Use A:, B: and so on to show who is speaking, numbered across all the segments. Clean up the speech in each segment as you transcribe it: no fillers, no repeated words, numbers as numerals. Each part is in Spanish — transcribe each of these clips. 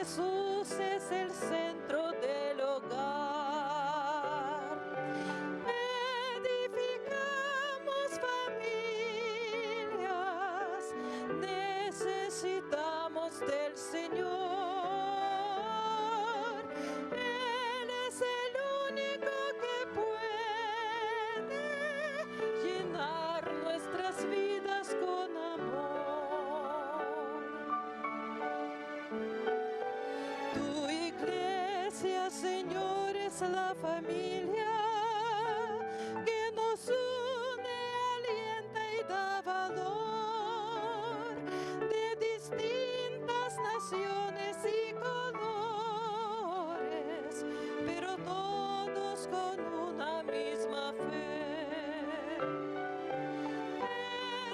A: Jesús es el centro del hogar. Edificamos familias, necesitamos del Señor. Él es el único que puede llenar nuestras vidas con amor. Tu iglesia, Señor, es la familia que nos une, alienta y da valor, de distintas naciones y colores, pero todos con una misma fe.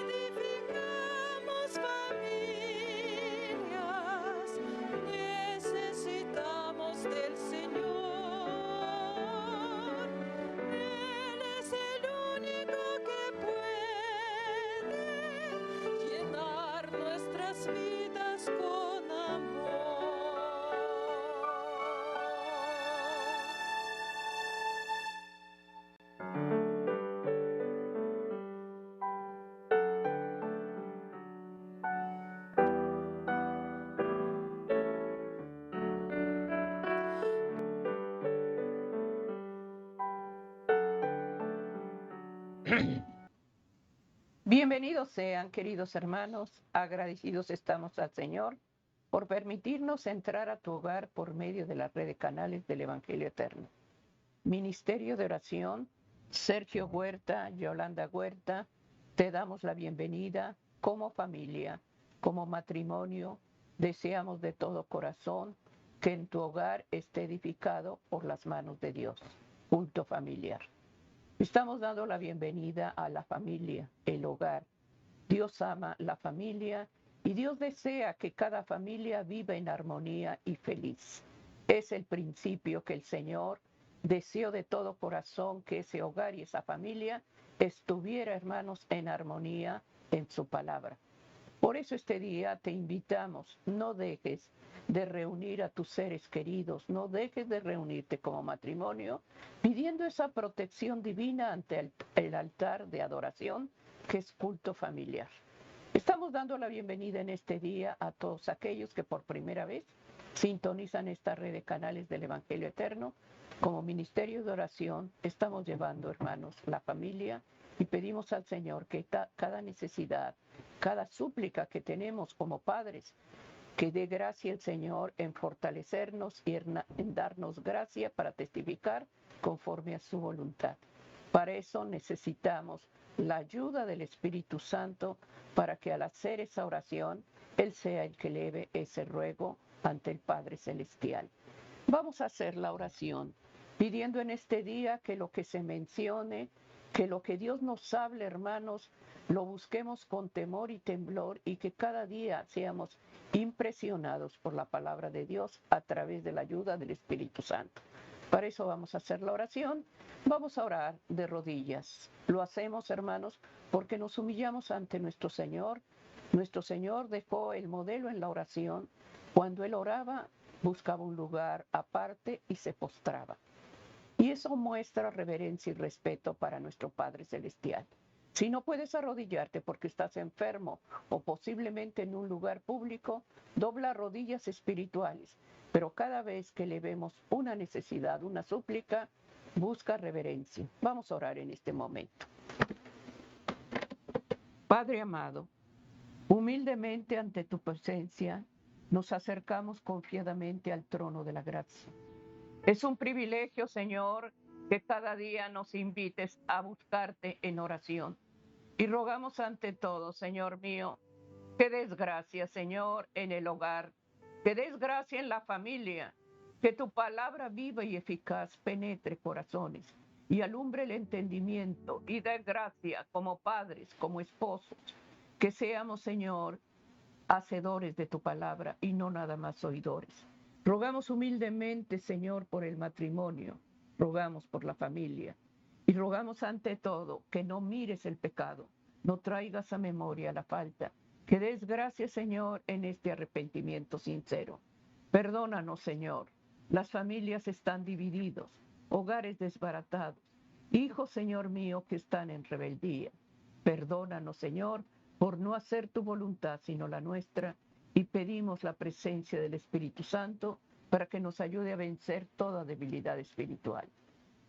A: Edificamos familias, necesitamos del Señor. Él es el único que puede llenar nuestras vidas con amor.
B: Bienvenidos sean, queridos hermanos, agradecidos estamos al Señor por permitirnos entrar a tu hogar por medio de la red de canales del Evangelio Eterno. Ministerio de Oración, Sergio Huerta, Yolanda Huerta, te damos la bienvenida como familia, como matrimonio. Deseamos de todo corazón que en tu hogar esté edificado por las manos de Dios. Culto familiar. Estamos dando la bienvenida a la familia, el hogar. Dios ama la familia y Dios desea que cada familia viva en armonía y feliz. Es el principio que el Señor deseó de todo corazón, que ese hogar y esa familia estuviera, hermanos, en armonía en su palabra. Por eso este día te invitamos, no dejes de reunir a tus seres queridos, no dejes de reunirte como matrimonio, pidiendo esa protección divina ante el altar de adoración que es culto familiar. Estamos dando la bienvenida en este día a todos aquellos que por primera vez sintonizan esta red de canales del Evangelio Eterno. Como ministerio de oración estamos llevando, hermanos, la familia y pedimos al Señor que cada necesidad, cada súplica que tenemos como padres, que dé gracia el Señor en fortalecernos y en darnos gracia para testificar conforme a su voluntad. Para eso necesitamos la ayuda del Espíritu Santo para que al hacer esa oración, Él sea el que eleve ese ruego ante el Padre Celestial. Vamos a hacer la oración pidiendo en este día que lo que se mencione, que lo que Dios nos hable, hermanos, lo busquemos con temor y temblor y que cada día seamos impresionados por la palabra de Dios a través de la ayuda del Espíritu Santo. Para eso vamos a hacer la oración. Vamos a orar de rodillas. Lo hacemos, hermanos, porque nos humillamos ante nuestro Señor. Nuestro Señor dejó el modelo en la oración. Cuando Él oraba, buscaba un lugar aparte y se postraba. Y eso muestra reverencia y respeto para nuestro Padre Celestial. Si no puedes arrodillarte porque estás enfermo o posiblemente en un lugar público, dobla rodillas espirituales. Pero cada vez que le vemos una necesidad, una súplica, busca reverencia. Vamos a orar en este momento. Padre amado, humildemente ante tu presencia, nos acercamos confiadamente al trono de la gracia. Es un privilegio, Señor, que cada día nos invites a buscarte en oración. Y rogamos ante todo, Señor mío, que des gracia, Señor, en el hogar, que des gracia en la familia, que tu palabra viva y eficaz penetre corazones y alumbre el entendimiento y dé gracia como padres, como esposos, que seamos, Señor, hacedores de tu palabra y no nada más oidores. Rogamos humildemente, Señor, por el matrimonio, rogamos por la familia y rogamos ante todo que no mires el pecado, no traigas a memoria la falta, que des gracias, Señor, en este arrepentimiento sincero. Perdónanos, Señor. Las familias están divididos, hogares desbaratados, hijos, Señor mío, que están en rebeldía. Perdónanos, Señor, por no hacer tu voluntad sino la nuestra, y pedimos la presencia del Espíritu Santo para que nos ayude a vencer toda debilidad espiritual.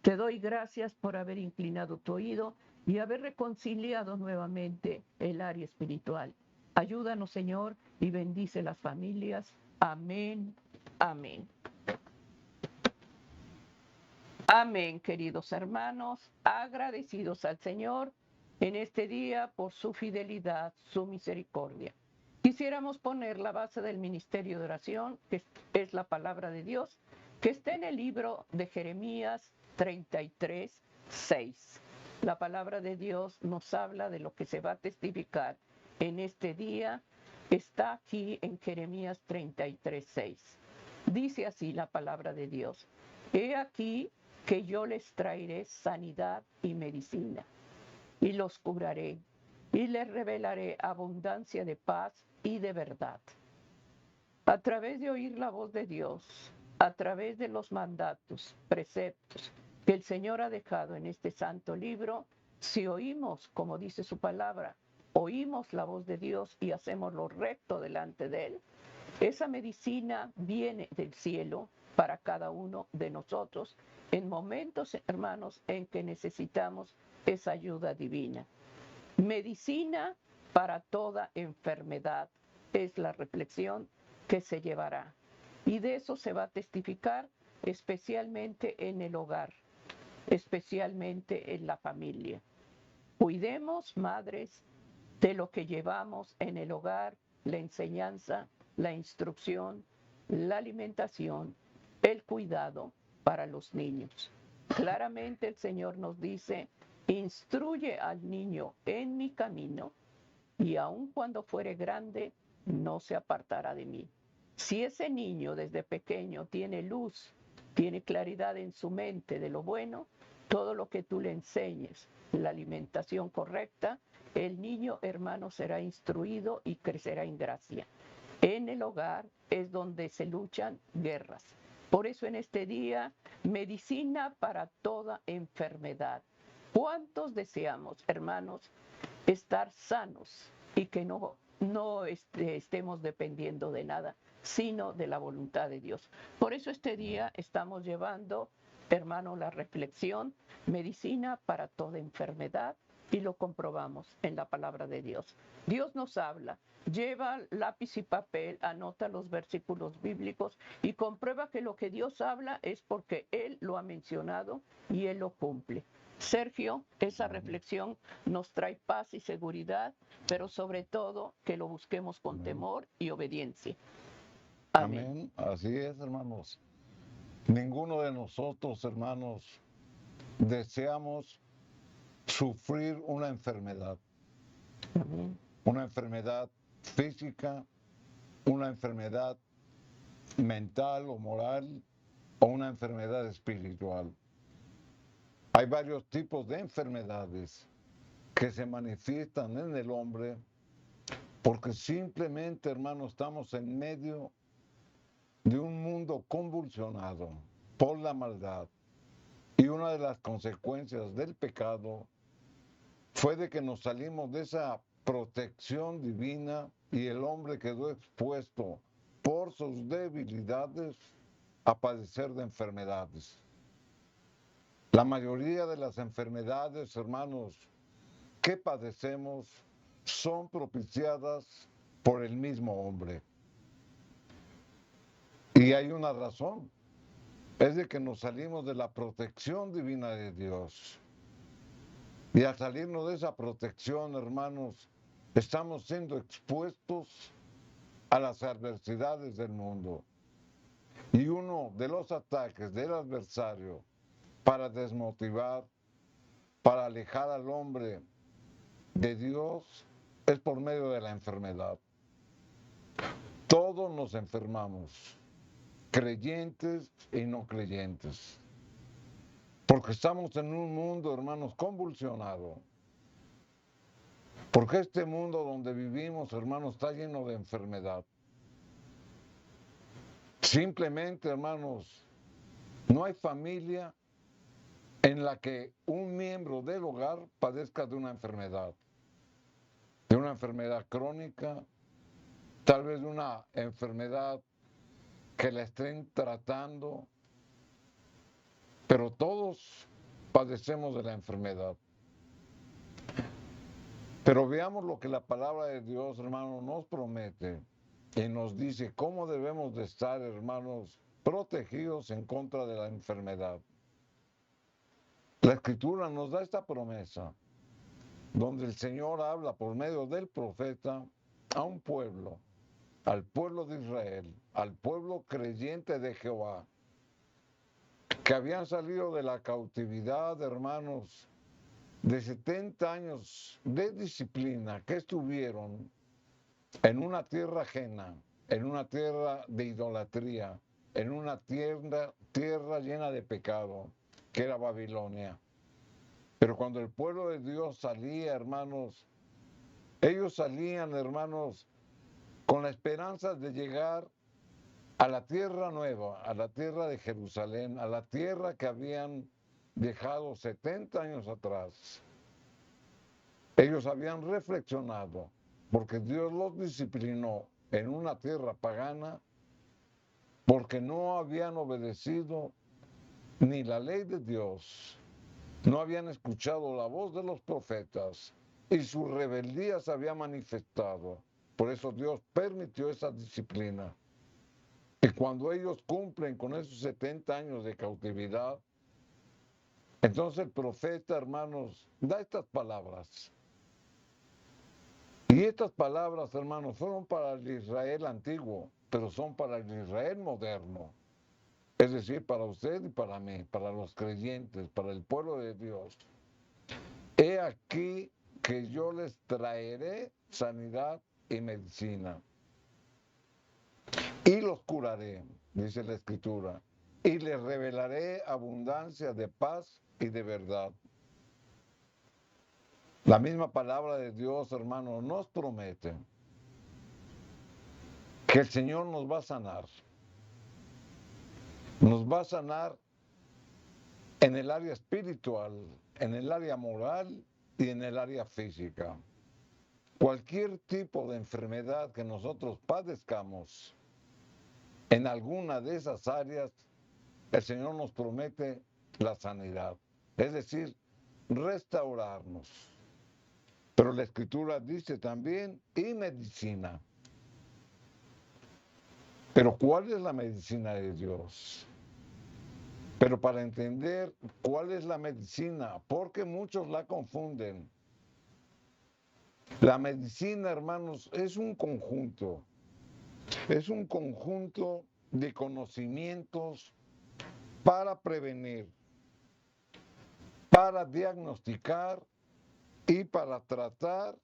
B: Te doy gracias por haber inclinado tu oído y haber reconciliado nuevamente el área espiritual. Ayúdanos, Señor, y bendice las familias. Amén. Amén. Amén, queridos hermanos, agradecidos al Señor en este día por su fidelidad, su misericordia. Quisiéramos poner la base del ministerio de oración, que es la palabra de Dios, que está en el libro de Jeremías 33, 6. La palabra de Dios nos habla de lo que se va a testificar en este día. Está aquí en Jeremías 33, 6. Dice así la palabra de Dios: He aquí que yo les traeré sanidad y medicina, y los curaré, y les revelaré abundancia de paz y de verdad. A través de oír la voz de Dios, a través de los mandatos, preceptos que el Señor ha dejado en este santo libro, si oímos, como dice su palabra, oímos la voz de Dios y hacemos lo recto delante de Él, esa medicina viene del cielo para cada uno de nosotros en momentos, hermanos, en que necesitamos esa ayuda divina. Medicina para toda enfermedad es la reflexión que se llevará. Y de eso se va a testificar especialmente en el hogar, especialmente en la familia. Cuidemos, madres, de lo que llevamos en el hogar, la enseñanza, la instrucción, la alimentación, el cuidado para los niños. Claramente el Señor nos dice: instruye al niño en mi camino, y aun cuando fuere grande, no se apartará de mí. Si ese niño desde pequeño tiene luz, tiene claridad en su mente de lo bueno, todo lo que tú le enseñes, la alimentación correcta, el niño, hermano, será instruido y crecerá en gracia. En el hogar es donde se luchan guerras. Por eso en este día, medicina para toda enfermedad. ¿Cuántos deseamos, hermanos, estar sanos y que no estemos dependiendo de nada, sino de la voluntad de Dios? Por eso este día estamos llevando, hermano, la reflexión, medicina para toda enfermedad, y lo comprobamos en la palabra de Dios. Dios nos habla, lleva lápiz y papel, anota los versículos bíblicos y comprueba que lo que Dios habla es porque Él lo ha mencionado y Él lo cumple. Sergio, esa reflexión nos trae paz y seguridad, pero sobre todo que lo busquemos con temor y obediencia.
C: Amén. Así es, hermanos. Ninguno de nosotros, hermanos, deseamos sufrir una enfermedad.
B: Amén.
C: Una enfermedad física, una enfermedad mental o moral, o una enfermedad espiritual. Hay varios tipos de enfermedades que se manifiestan en el hombre porque simplemente, hermanos, estamos en medio de un mundo convulsionado por la maldad. Y una de las consecuencias del pecado fue de que nos salimos de esa protección divina y el hombre quedó expuesto por sus debilidades a padecer de enfermedades. La mayoría de las enfermedades, hermanos, que padecemos son propiciadas por el mismo hombre. Y hay una razón, es de que nos salimos de la protección divina de Dios. Y al salirnos de esa protección, hermanos, estamos siendo expuestos a las adversidades del mundo. Y uno de los ataques del adversario para desmotivar, para alejar al hombre de Dios, es por medio de la enfermedad. Todos nos enfermamos, creyentes y no creyentes. Porque estamos en un mundo, hermanos, convulsionado. Porque este mundo donde vivimos, hermanos, está lleno de enfermedad. Simplemente, hermanos, no hay familia en la que un miembro del hogar padezca de una enfermedad crónica, tal vez de una enfermedad que la estén tratando, pero todos padecemos de la enfermedad. Pero veamos lo que la palabra de Dios, hermanos, nos promete y nos dice cómo debemos de estar, hermanos, protegidos en contra de la enfermedad. La Escritura nos da esta promesa, donde el Señor habla por medio del profeta a un pueblo, al pueblo de Israel, al pueblo creyente de Jehová, que habían salido de la cautividad, hermanos, de 70 años de disciplina que estuvieron en una tierra ajena, en una tierra de idolatría, en una tierra llena de pecado, que era Babilonia. Pero cuando el pueblo de Dios salía, hermanos, ellos salían, hermanos, con la esperanza de llegar a la tierra nueva, a la tierra de Jerusalén, a la tierra que habían dejado 70 años atrás. Ellos habían reflexionado, porque Dios los disciplinó en una tierra pagana, porque no habían obedecido ni la ley de Dios, no habían escuchado la voz de los profetas y su rebeldía se había manifestado. Por eso Dios permitió esa disciplina. Y cuando ellos cumplen con esos 70 años de cautividad, entonces el profeta, hermanos, da estas palabras. Y estas palabras, hermanos, fueron para el Israel antiguo, pero son para el Israel moderno. Es decir, para usted y para mí, para los creyentes, para el pueblo de Dios. He aquí que yo les traeré sanidad y medicina. Y los curaré, dice la Escritura, y les revelaré abundancia de paz y de verdad. La misma palabra de Dios, hermanos, nos promete que el Señor nos va a sanar. Nos va a sanar en el área espiritual, en el área moral y en el área física. Cualquier tipo de enfermedad que nosotros padezcamos, en alguna de esas áreas, el Señor nos promete la sanidad, es decir, restaurarnos. Pero la Escritura dice también, y medicina. Pero ¿cuál es la medicina de Dios? Pero para entender cuál es la medicina, porque muchos la confunden. La medicina, hermanos, es un conjunto de conocimientos para prevenir, para diagnosticar y para tratar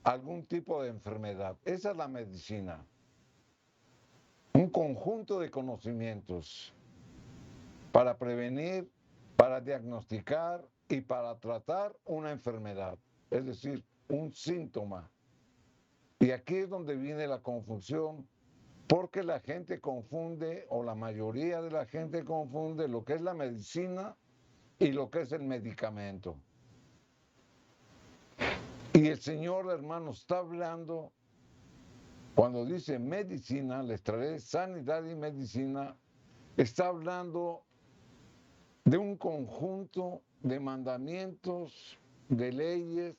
C: algún tipo de enfermedad. Esa es la medicina. Un conjunto de conocimientos para prevenir, para diagnosticar y para tratar una enfermedad, es decir, un síntoma. Y aquí es donde viene la confusión, porque la gente confunde, o la mayoría de la gente confunde lo que es la medicina y lo que es el medicamento. Y el Señor, hermano, está hablando, cuando dice medicina, les traeré sanidad y medicina, está hablando de un conjunto de mandamientos, de leyes,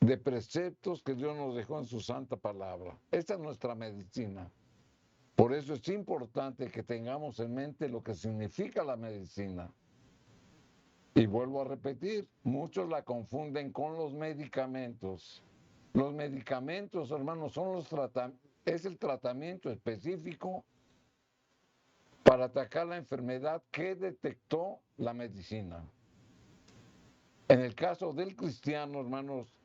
C: de preceptos que Dios nos dejó en su santa palabra. Esta es nuestra medicina. Por eso es importante que tengamos en mente lo que significa la medicina. Y vuelvo a repetir, muchos la confunden con los medicamentos. Los medicamentos, hermanos, es el tratamiento específico para atacar la enfermedad que detectó la medicina. En el caso del cristiano, hermanos,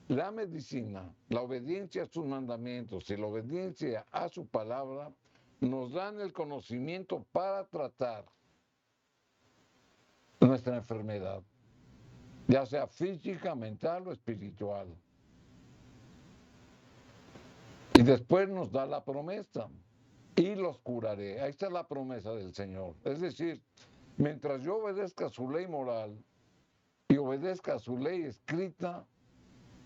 C: la medicina, la obediencia a sus mandamientos y la obediencia a su palabra nos dan el conocimiento para tratar nuestra enfermedad, ya sea física, mental o espiritual. Y después nos da la promesa. y los curaré. Ahí está la promesa del Señor. Es decir, mientras yo obedezca su ley moral y obedezca su ley escrita,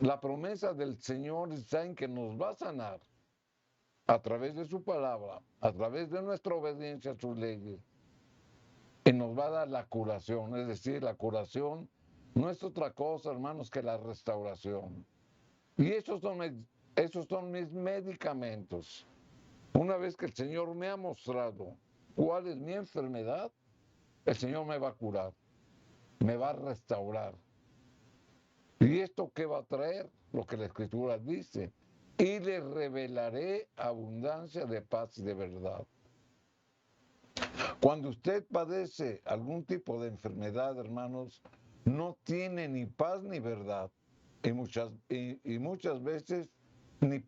C: la promesa del Señor está en que nos va a sanar a través de su palabra, a través de nuestra obediencia a sus leyes, y nos va a dar la curación. Es decir, la curación no es otra cosa, hermanos, que la restauración. Y esos son mis medicamentos. Una vez que el Señor me ha mostrado cuál es mi enfermedad, el Señor me va a curar, me va a restaurar. ¿Y esto qué va a traer? Lo que la Escritura dice. Y le revelaré abundancia de paz y de verdad. Cuando usted padece algún tipo de enfermedad, hermanos, no tiene ni paz ni verdad. Y muchas veces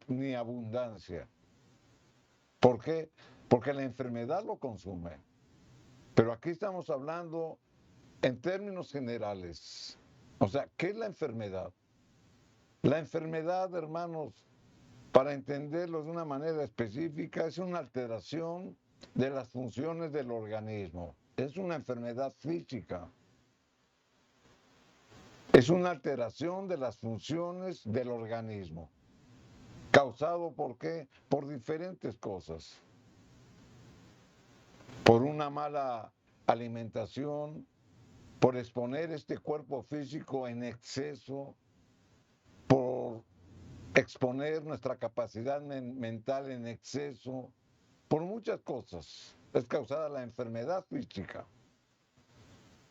C: ni abundancia. ¿Por qué? Porque la enfermedad lo consume. Pero aquí estamos hablando en términos generales. O sea, ¿qué es la enfermedad? La enfermedad, hermanos, para entenderlo de una manera específica, es una alteración de las funciones del organismo. Es una enfermedad física. Es una alteración de las funciones del organismo. ¿Causado por qué? Por diferentes cosas. Por una mala alimentación, por exponer este cuerpo físico en exceso, por exponer nuestra capacidad mental en exceso, por muchas cosas. Es causada la enfermedad física.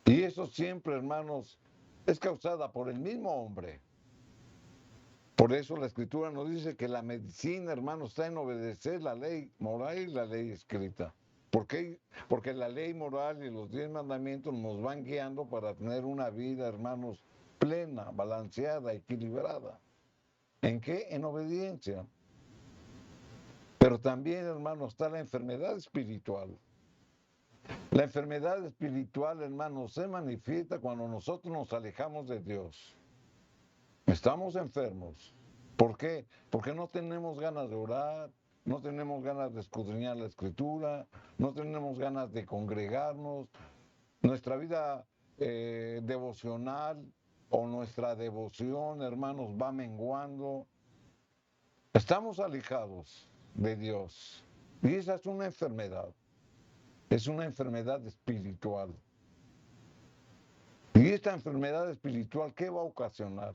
C: Y eso siempre, hermanos, es causada por el mismo hombre. Por eso la Escritura nos dice que la medicina, hermanos, está en obedecer la ley moral y la ley escrita. ¿Por qué? Porque la ley moral y los 10 mandamientos nos van guiando para tener una vida, hermanos, plena, balanceada, equilibrada. ¿En qué? En obediencia. Pero también, hermanos, está la enfermedad espiritual. La enfermedad espiritual, hermanos, se manifiesta cuando nosotros nos alejamos de Dios. Estamos enfermos. ¿Por qué? Porque no tenemos ganas de orar, no tenemos ganas de escudriñar la Escritura, no tenemos ganas de congregarnos. Nuestra vida devocional o nuestra devoción, hermanos, va menguando. Estamos alejados de Dios. Y esa es una enfermedad. Es una enfermedad espiritual. Y esta enfermedad espiritual, ¿qué va a ocasionar?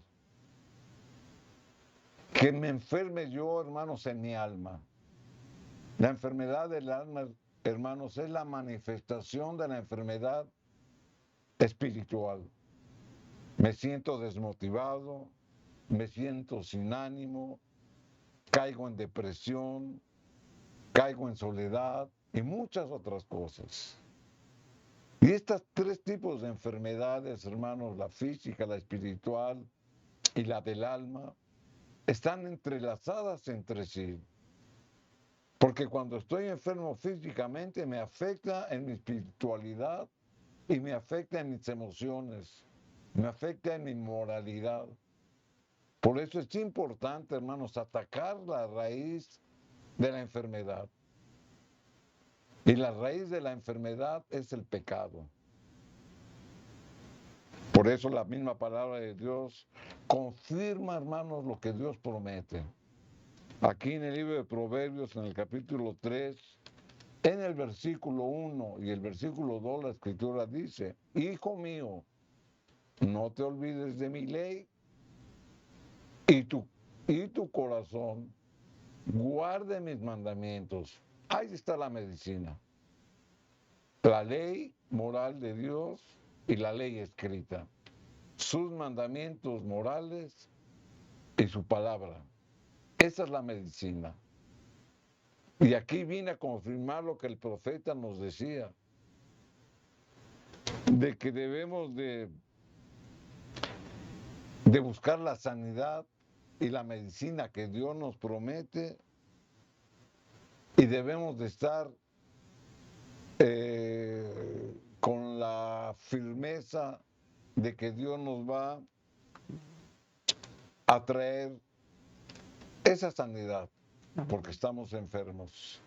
C: Que me enferme yo, hermanos, en mi alma. La enfermedad del alma, hermanos, es la manifestación de la enfermedad espiritual. Me siento desmotivado, me siento sin ánimo, caigo en depresión, caigo en soledad y muchas otras cosas. Y estos 3 tipos de enfermedades, hermanos, la física, la espiritual y la del alma, están entrelazadas entre sí. Porque cuando estoy enfermo físicamente me afecta en mi espiritualidad y me afecta en mis emociones, me afecta en mi moralidad. Por eso es importante, hermanos, atacar la raíz de la enfermedad. Y la raíz de la enfermedad es el pecado. Por eso la misma palabra de Dios confirma, hermanos, lo que Dios promete. Aquí en el libro de Proverbios, en el capítulo 3, en el versículo 1 y el versículo 2, la Escritura dice: Hijo mío, no te olvides de mi ley y tu corazón guarde mis mandamientos. Ahí está la medicina. La ley moral de Dios y la ley escrita. Sus mandamientos morales y su palabra. Esa es la medicina. Y aquí viene a confirmar lo que el profeta nos decía, de que debemos de buscar la sanidad y la medicina que Dios nos promete, y debemos de estar con la firmeza de que Dios nos va a traer esa sanidad, porque estamos enfermos.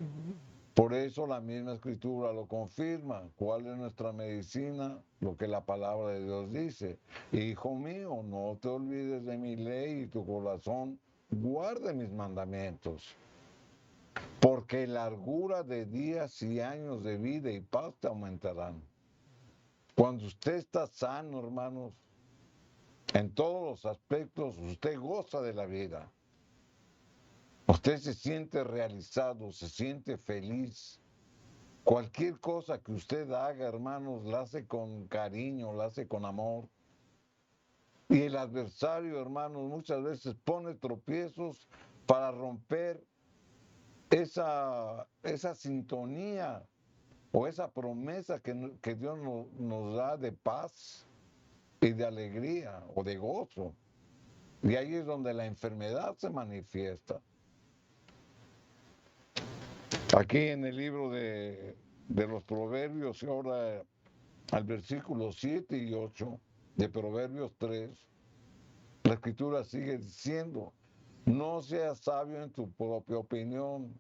C: Por eso la misma escritura lo confirma. ¿Cuál es nuestra medicina? Lo que la palabra de Dios dice. Hijo mío, no te olvides de mi ley y tu corazón guarde mis mandamientos. Porque largura de días y años de vida y paz te aumentarán. Cuando usted está sano, hermanos, en todos los aspectos, usted goza de la vida. Usted se siente realizado, se siente feliz. Cualquier cosa que usted haga, hermanos, la hace con cariño, la hace con amor. Y el adversario, hermanos, muchas veces pone tropiezos para romper esa sintonía o esa promesa que Dios nos da de paz y de alegría o de gozo. Y ahí es donde la enfermedad se manifiesta. Aquí en el libro de los Proverbios, y ahora al versículo 7 y 8 de Proverbios 3, la escritura sigue diciendo, no seas sabio en tu propia opinión.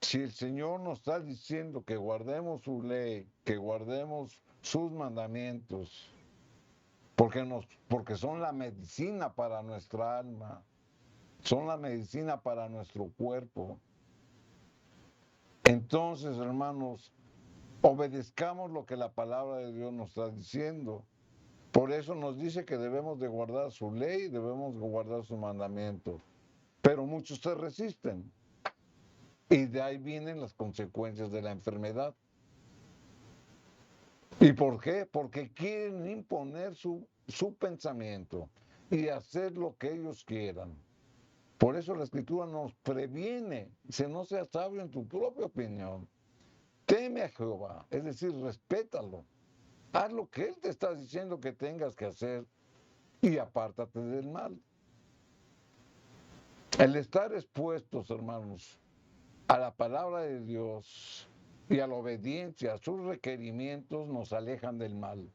C: Si el Señor nos está diciendo que guardemos su ley, que guardemos sus mandamientos, porque son la medicina para nuestra alma, son la medicina para nuestro cuerpo. Entonces, hermanos, obedezcamos lo que la palabra de Dios nos está diciendo. Por eso nos dice que debemos de guardar su ley, debemos de guardar sus mandamientos. Pero muchos se resisten. Y de ahí vienen las consecuencias de la enfermedad. ¿Y por qué? Porque quieren imponer su pensamiento y hacer lo que ellos quieran. Por eso la Escritura nos previene, si no seas sabio en tu propia opinión. Teme a Jehová, es decir, respétalo. Haz lo que Él te está diciendo que tengas que hacer y apártate del mal. El estar expuestos, hermanos, a la palabra de Dios y a la obediencia a sus requerimientos nos alejan del mal.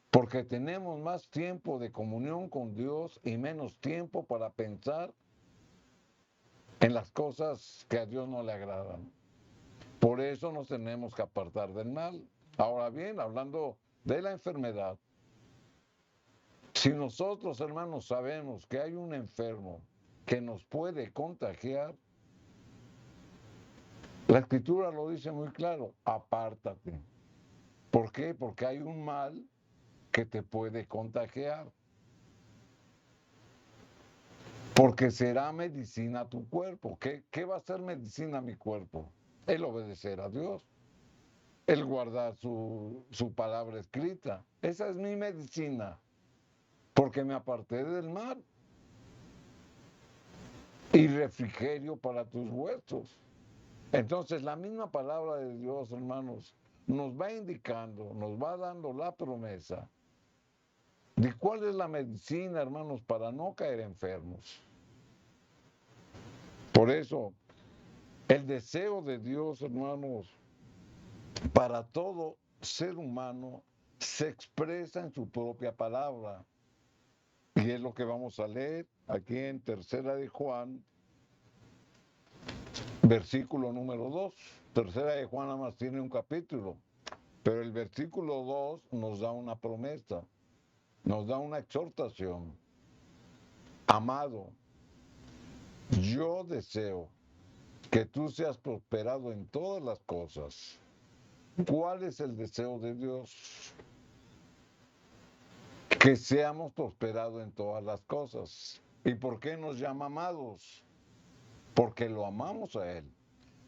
C: Porque tenemos más tiempo de comunión con Dios y menos tiempo para pensar en las cosas que a Dios no le agradan. Por eso nos tenemos que apartar del mal. Ahora bien, hablando de la enfermedad, si nosotros, hermanos, sabemos que hay un enfermo que nos puede contagiar, la Escritura lo dice muy claro, apártate. ¿Por qué? Porque hay un mal que te puede contagiar. Porque será medicina a tu cuerpo. ¿Qué va a ser medicina a mi cuerpo? El obedecer a Dios. El guardar su palabra escrita. Esa es mi medicina. Porque me aparté del mal. Y refrigerio para tus huesos. Entonces la misma palabra de Dios, hermanos, nos va indicando, nos va dando la promesa de cuál es la medicina, hermanos, para no caer enfermos. Por eso, el deseo de Dios, hermanos, para todo ser humano se expresa en su propia palabra. Y es lo que vamos a leer aquí en Tercera de Juan, versículo número 2. Tercera de Juan nada más tiene un capítulo, pero el versículo 2 nos da una promesa, nos da una exhortación. Amado, yo deseo que tú seas prosperado en todas las cosas. ¿Cuál es el deseo de Dios? Que seamos prosperados en todas las cosas. ¿Y por qué nos llama amados? Porque lo amamos a Él,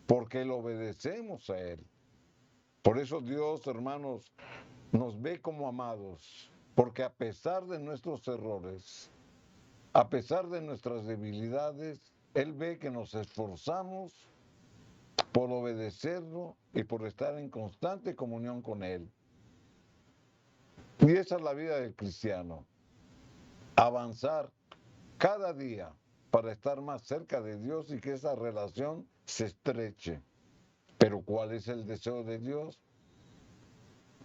C: porque lo obedecemos a Él. Por eso Dios, hermanos, nos ve como amados, porque a pesar de nuestros errores, a pesar de nuestras debilidades, Él ve que nos esforzamos por obedecerlo y por estar en constante comunión con Él. Y esa es la vida del cristiano. Avanzar cada día para estar más cerca de Dios y que esa relación se estreche. Pero ¿cuál es el deseo de Dios?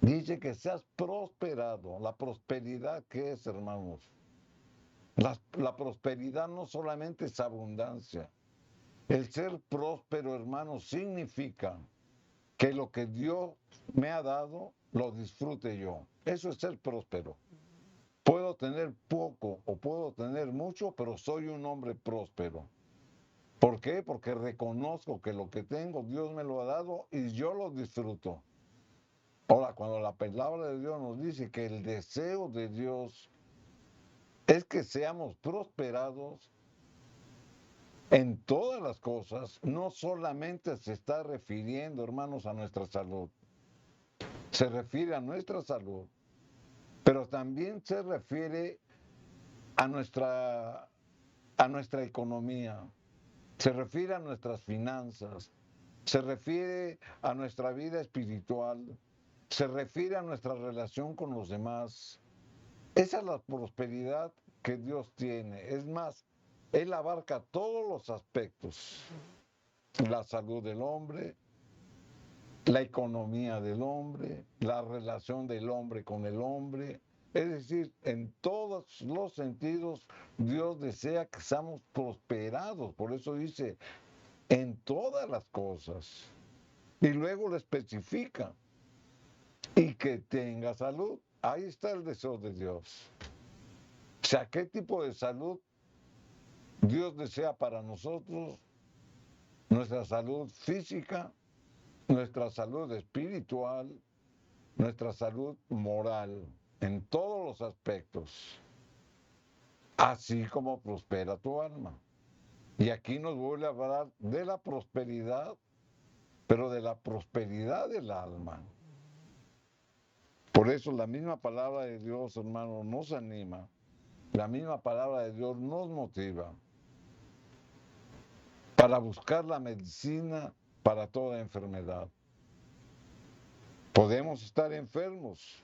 C: Dice que seas prosperado. La prosperidad, ¿qué es, hermanos? La prosperidad no solamente es abundancia. El ser próspero, hermano, significa que lo que Dios me ha dado, lo disfrute yo. Eso es ser próspero. Puedo tener poco o puedo tener mucho, pero soy un hombre próspero. ¿Por qué? Porque reconozco que lo que tengo, Dios me lo ha dado y yo lo disfruto. Ahora, cuando la palabra de Dios nos dice que el deseo de Dios es que seamos prosperados en todas las cosas, no solamente se está refiriendo, hermanos, a nuestra salud. Se refiere a nuestra salud, pero también se refiere a nuestra economía, se refiere a nuestras finanzas, se refiere a nuestra vida espiritual, se refiere a nuestra relación con los demás. Esa es la prosperidad que Dios tiene. Es más, Él abarca todos los aspectos. La salud del hombre, la economía del hombre, la relación del hombre con el hombre. Es decir, en todos los sentidos, Dios desea que seamos prosperados. Por eso dice, en todas las cosas. Y luego lo especifica. Y que tenga salud. Ahí está el deseo de Dios. O sea, ¿qué tipo de salud Dios desea para nosotros? Nuestra salud física, nuestra salud espiritual, nuestra salud moral, en todos los aspectos, así como prospera tu alma. Y aquí nos vuelve a hablar de la prosperidad, pero de la prosperidad del alma. Por eso la misma palabra de Dios, hermano, nos anima, la misma palabra de Dios nos motiva para buscar la medicina para toda enfermedad. Podemos estar enfermos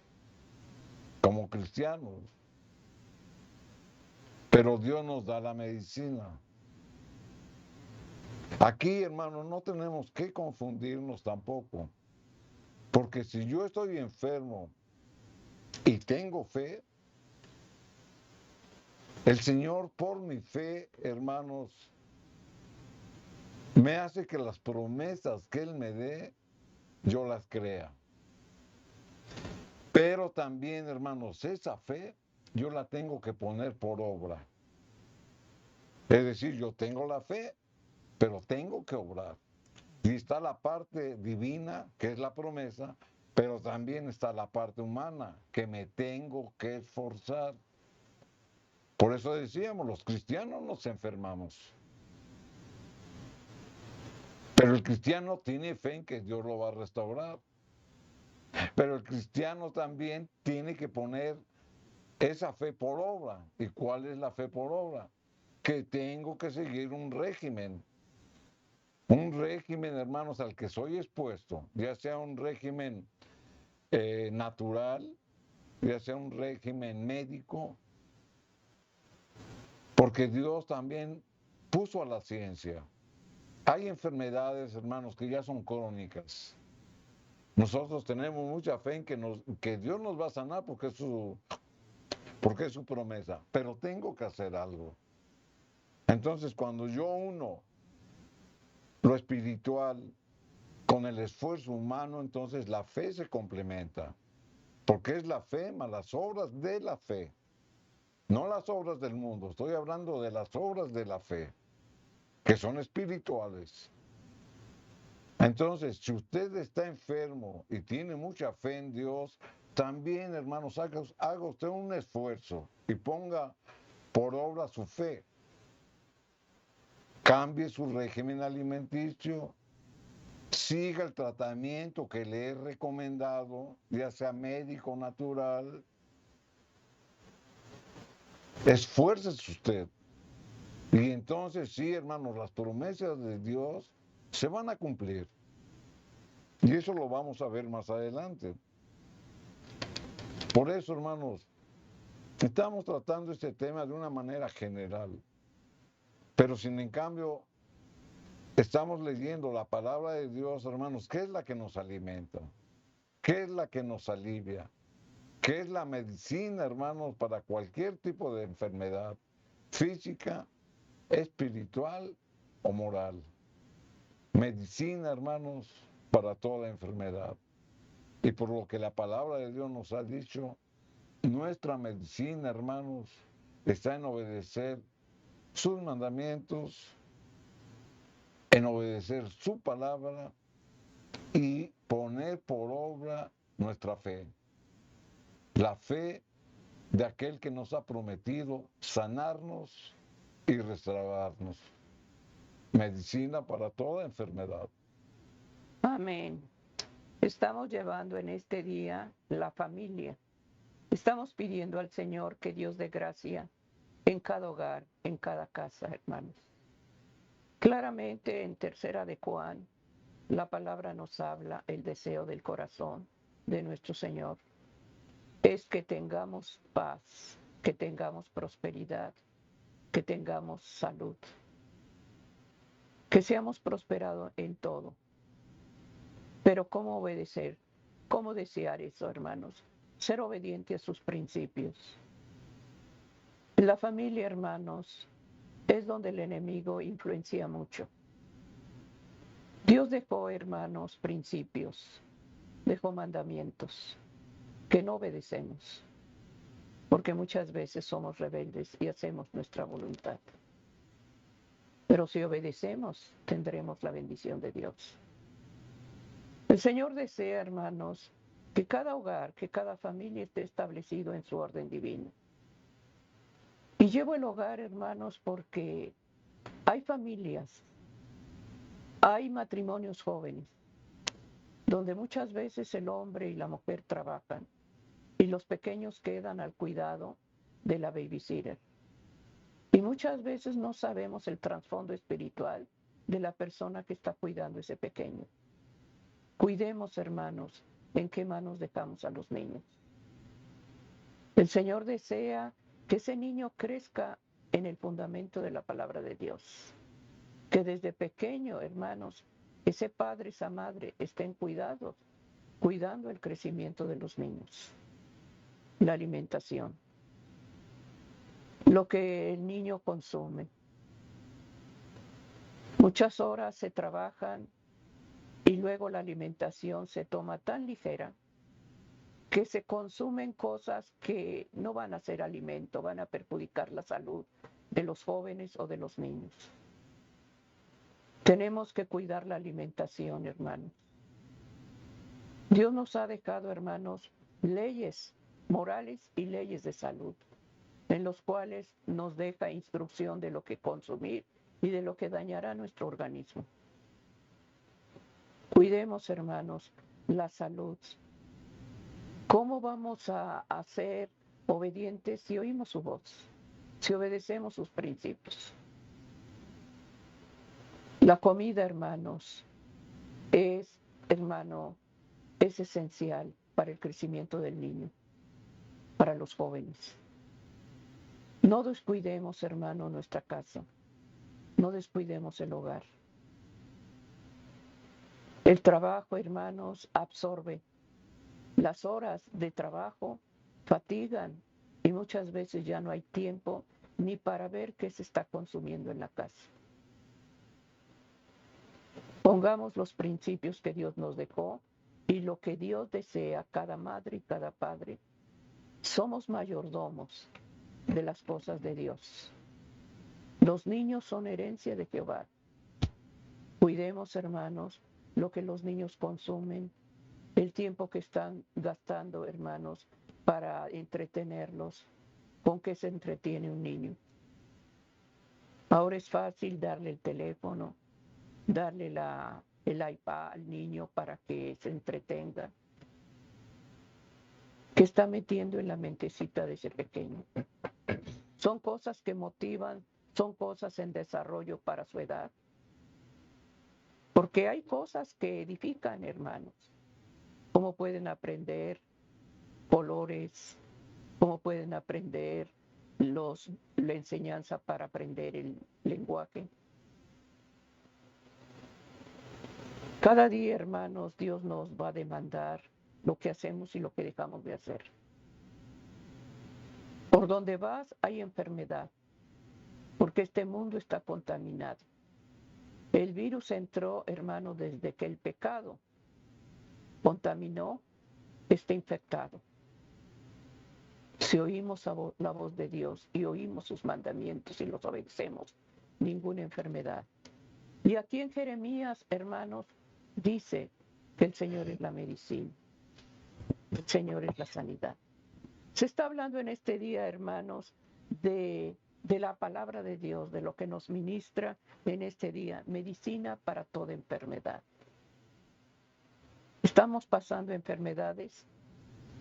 C: como cristianos, pero Dios nos da la medicina. Aquí, hermano, no tenemos que confundirnos tampoco, porque si yo estoy enfermo y tengo fe, el Señor por mi fe, hermanos, me hace que las promesas que Él me dé, yo las crea. Pero también, hermanos, esa fe yo la tengo que poner por obra. Es decir, yo tengo la fe, pero tengo que obrar. Y está la parte divina, que es la promesa, pero también está la parte humana, que me tengo que esforzar. Por eso decíamos, los cristianos nos enfermamos. Pero el cristiano tiene fe en que Dios lo va a restaurar. Pero el cristiano también tiene que poner esa fe por obra. ¿Y cuál es la fe por obra? Que tengo que seguir un régimen. Un régimen, hermanos, al que soy expuesto, ya sea un régimen natural, ya sea un régimen médico, porque Dios también puso a la ciencia. Hay enfermedades, hermanos, que ya son crónicas. Nosotros tenemos mucha fe en que Dios nos va a sanar porque es su promesa, pero tengo que hacer algo. Entonces, cuando yo uno lo espiritual con el esfuerzo humano, entonces la fe se complementa. Porque es la fe más las obras de la fe. No las obras del mundo, estoy hablando de las obras de la fe, que son espirituales. Entonces, si usted está enfermo y tiene mucha fe en Dios, también, hermanos, haga usted un esfuerzo y ponga por obra su fe. Cambie su régimen alimenticio, siga el tratamiento que le he recomendado, ya sea médico o natural. Esfuércese usted. Y entonces sí, hermanos, las promesas de Dios se van a cumplir. Y eso lo vamos a ver más adelante. Por eso, hermanos, estamos tratando este tema de una manera general. Pero sin en cambio, estamos leyendo la palabra de Dios, hermanos, ¿qué es la que nos alimenta? ¿Qué es la que nos alivia? ¿Qué es la medicina, hermanos, para cualquier tipo de enfermedad física, espiritual o moral? medicina, hermanos, para toda enfermedad. Y por lo que la palabra de Dios nos ha dicho, nuestra medicina, hermanos, está en obedecer sus mandamientos, en obedecer su palabra y poner por obra nuestra fe. La fe de aquel que nos ha prometido sanarnos y restaurarnos. Medicina para toda enfermedad.
B: Amén. Estamos llevando en este día la familia. Estamos pidiendo al Señor que Dios dé gracia en cada hogar, en cada casa, hermanos. Claramente en Tercera de Juan, la palabra nos habla el deseo del corazón de nuestro Señor. Es que tengamos paz, que tengamos prosperidad, que tengamos salud, que seamos prosperados en todo. Pero ¿cómo obedecer? ¿Cómo desear eso, hermanos? Ser obediente a sus principios. La familia, hermanos, es donde el enemigo influencia mucho. Dios dejó, hermanos, principios, dejó mandamientos que no obedecemos, porque muchas veces somos rebeldes y hacemos nuestra voluntad. Pero si obedecemos, tendremos la bendición de Dios. El Señor desea, hermanos, que cada hogar, que cada familia esté establecido en su orden divino. Y llevo el hogar, hermanos, porque hay familias, hay matrimonios jóvenes, donde muchas veces el hombre y la mujer trabajan y los pequeños quedan al cuidado de la babysitter. Y muchas veces no sabemos el trasfondo espiritual de la persona que está cuidando a ese pequeño. Cuidemos, hermanos, en qué manos dejamos a los niños. El Señor desea que ese niño crezca en el fundamento de la palabra de Dios. Que desde pequeño, hermanos, ese padre, esa madre estén cuidando el crecimiento de los niños. La alimentación. Lo que el niño consume. Muchas horas se trabajan y luego la alimentación se toma tan ligera que se consumen cosas que no van a ser alimento, van a perjudicar la salud de los jóvenes o de los niños. Tenemos que cuidar la alimentación, hermanos. Dios nos ha dejado, hermanos, leyes morales y leyes de salud, en los cuales nos deja instrucción de lo que consumir y de lo que dañará nuestro organismo. Cuidemos, hermanos, la salud. ¿Cómo vamos a ser obedientes si oímos su voz, si obedecemos sus principios? La comida, hermanos, es esencial para el crecimiento del niño, para los jóvenes. No descuidemos, hermano, nuestra casa. No descuidemos el hogar. El trabajo, hermanos, absorbe. Las horas de trabajo fatigan y muchas veces ya no hay tiempo ni para ver qué se está consumiendo en la casa. Pongamos los principios que Dios nos dejó y lo que Dios desea, cada madre y cada padre. Somos mayordomos de las cosas de Dios. Los niños son herencia de Jehová. Cuidemos, hermanos, lo que los niños consumen, el tiempo que están gastando, hermanos, para entretenerlos. ¿Con qué se entretiene un niño? Ahora es fácil darle el teléfono, darle el iPad al niño para que se entretenga. ¿Qué está metiendo en la mentecita de ese pequeño? Son cosas que motivan, son cosas en desarrollo para su edad. Porque hay cosas que edifican, hermanos. Cómo pueden aprender colores, cómo pueden aprender la enseñanza para aprender el lenguaje. Cada día, hermanos, Dios nos va a demandar lo que hacemos y lo que dejamos de hacer. Por donde vas hay enfermedad, porque este mundo está contaminado. El virus entró, hermano, desde que el pecado contaminó este infectado. Si oímos la voz de Dios y oímos sus mandamientos y los obedecemos, ninguna enfermedad. Y aquí en Jeremías, hermanos, dice que el Señor es la medicina, el Señor es la sanidad. Se está hablando en este día, hermanos, de la palabra de Dios, de lo que nos ministra en este día, medicina para toda enfermedad. Estamos pasando enfermedades,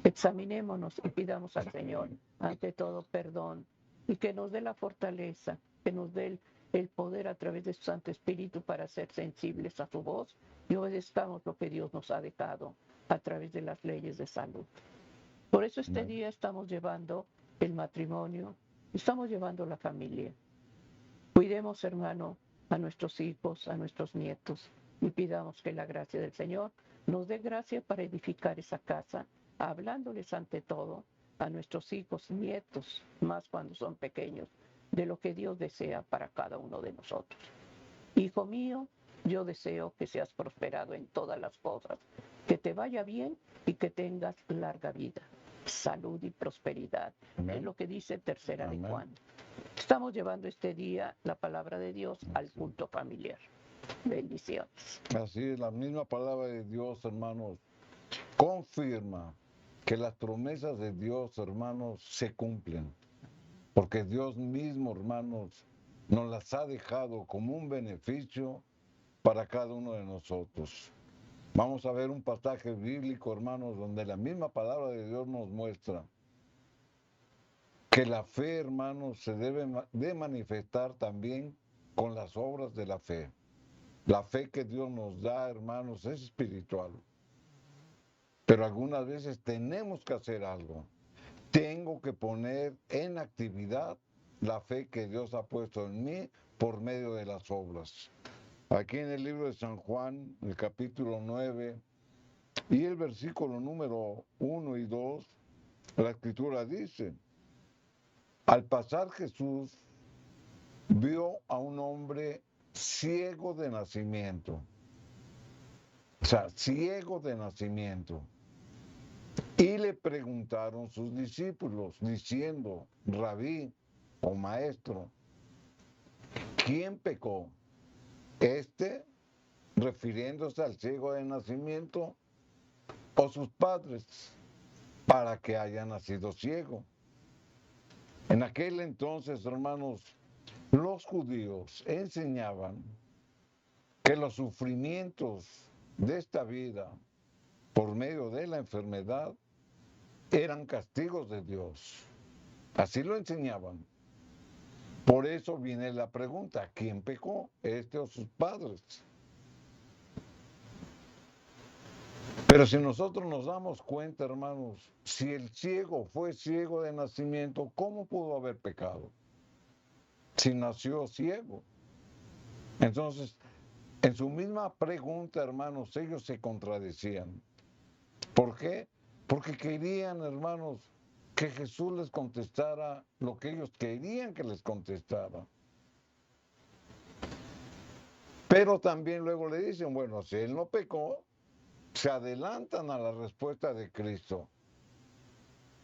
B: examinémonos y pidamos al Señor, ante todo, perdón, y que nos dé la fortaleza, que nos dé el poder a través de su Santo Espíritu para ser sensibles a su voz y obedezcamos lo que Dios nos ha dejado a través de las leyes de salud. Por eso este día estamos llevando el matrimonio, estamos llevando la familia. Cuidemos, hermano, a nuestros hijos, a nuestros nietos y pidamos que la gracia del Señor nos dé gracia para edificar esa casa, hablándoles ante todo a nuestros hijos, nietos, más cuando son pequeños, de lo que Dios desea para cada uno de nosotros. Hijo mío, yo deseo que seas prosperado en todas las cosas, que te vaya bien y que tengas larga vida, salud y prosperidad. Amén. Es lo que dice Tercera de Juan. Estamos llevando este día la palabra de Dios al culto familiar. Bendiciones.
C: Así es, la misma palabra de Dios, hermanos, confirma que las promesas de Dios, hermanos, se cumplen. Porque Dios mismo, hermanos, nos las ha dejado como un beneficio para cada uno de nosotros. Vamos a ver un pasaje bíblico, hermanos, donde la misma palabra de Dios nos muestra que la fe, hermanos, se debe de manifestar también con las obras de la fe. La fe que Dios nos da, hermanos, es espiritual. Pero algunas veces tenemos que hacer algo. Tengo que poner en actividad la fe que Dios ha puesto en mí por medio de las obras. Aquí en el libro de San Juan, el capítulo 9, y el versículo número 1 y 2, la escritura dice: al pasar Jesús vio a un hombre ciego de nacimiento. O sea, ciego de nacimiento. Y le preguntaron sus discípulos, diciendo: Rabí, o maestro, ¿quién pecó? ¿Este, refiriéndose al ciego de nacimiento, o sus padres, para que haya nacido ciego? En aquel entonces, hermanos, los judíos enseñaban que los sufrimientos de esta vida por medio de la enfermedad eran castigos de Dios. Así lo enseñaban. Por eso viene la pregunta: ¿quién pecó? ¿Este o sus padres? Pero si nosotros nos damos cuenta, hermanos, si el ciego fue ciego de nacimiento, ¿cómo pudo haber pecado? Si nació ciego. Entonces, en su misma pregunta, hermanos, ellos se contradecían. ¿Por qué? Porque querían, hermanos, que Jesús les contestara lo que ellos querían que les contestara. Pero también luego le dicen: bueno, si él no pecó, se adelantan a la respuesta de Cristo.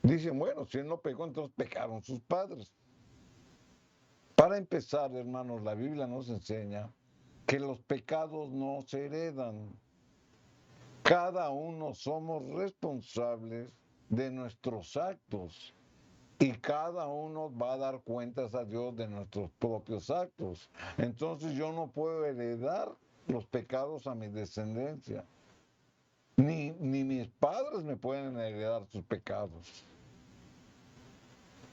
C: Dicen: bueno, si él no pecó, entonces pecaron sus padres. Para empezar, hermanos, la Biblia nos enseña que los pecados no se heredan. Cada uno somos responsables de nuestros actos y cada uno va a dar cuentas a Dios de nuestros propios actos. Entonces yo no puedo heredar los pecados a mi descendencia. Ni mis padres me pueden heredar sus pecados.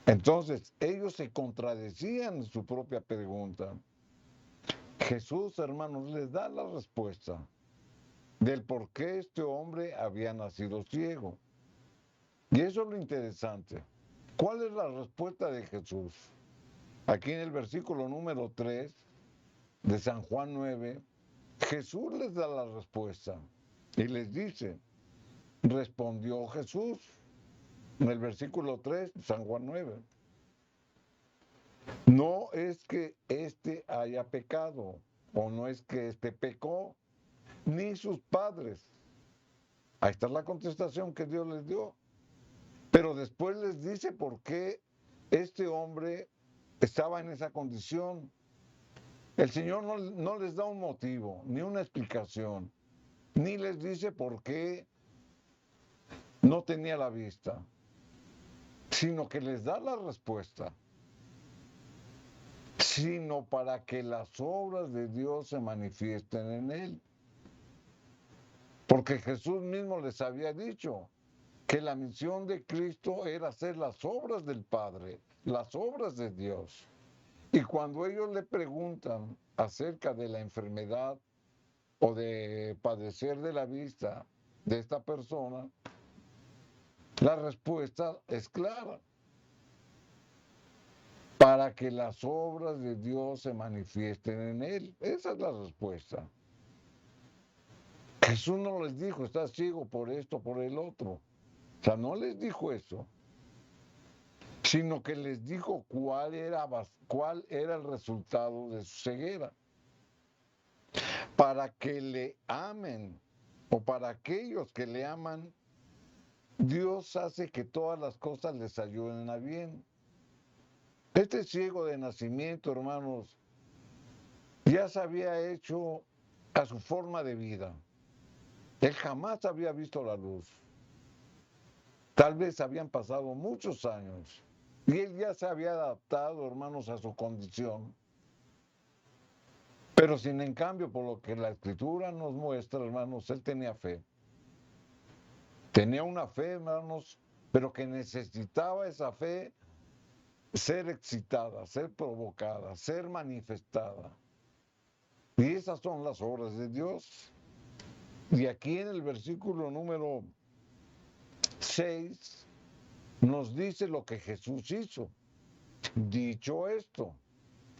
C: Entonces, ellos se contradecían en su propia pregunta. Jesús, hermanos, les da la respuesta del por qué este hombre había nacido ciego. Y eso es lo interesante. ¿Cuál es la respuesta de Jesús? Aquí en el versículo número 3 de San Juan 9, Jesús les da la respuesta y les dice: respondió Jesús, en el versículo 3, San Juan 9. No es que éste haya pecado, o no es que pecó, ni sus padres. Ahí está la contestación que Dios les dio. Pero después les dice por qué este hombre estaba en esa condición. El Señor no les da un motivo, ni una explicación, ni les dice por qué no tenía la vista, sino que les da la respuesta, sino para que las obras de Dios se manifiesten en él. Porque Jesús mismo les había dicho que la misión de Cristo era hacer las obras del Padre, las obras de Dios. Y cuando ellos le preguntan acerca de la enfermedad o de padecer de la vista de esta persona, la respuesta es clara. Para que las obras de Dios se manifiesten en él. Esa es la respuesta. Jesús no les dijo, estás ciego por esto, por el otro. O sea, no les dijo eso, sino que les dijo cuál era el resultado de su ceguera. Para que le amen, o para aquellos que le aman, Dios hace que todas las cosas les ayuden a bien. Este ciego de nacimiento, hermanos, ya se había hecho a su forma de vida. Él jamás había visto la luz. Tal vez habían pasado muchos años y él ya se había adaptado, hermanos, a su condición. Pero sin en cambio, por lo que la Escritura nos muestra, hermanos, él tenía fe. Tenía una fe, hermanos, pero que necesitaba esa fe ser excitada, ser provocada, ser manifestada. Y esas son las obras de Dios. Y aquí en el versículo número 6 nos dice lo que Jesús hizo. Dicho esto, o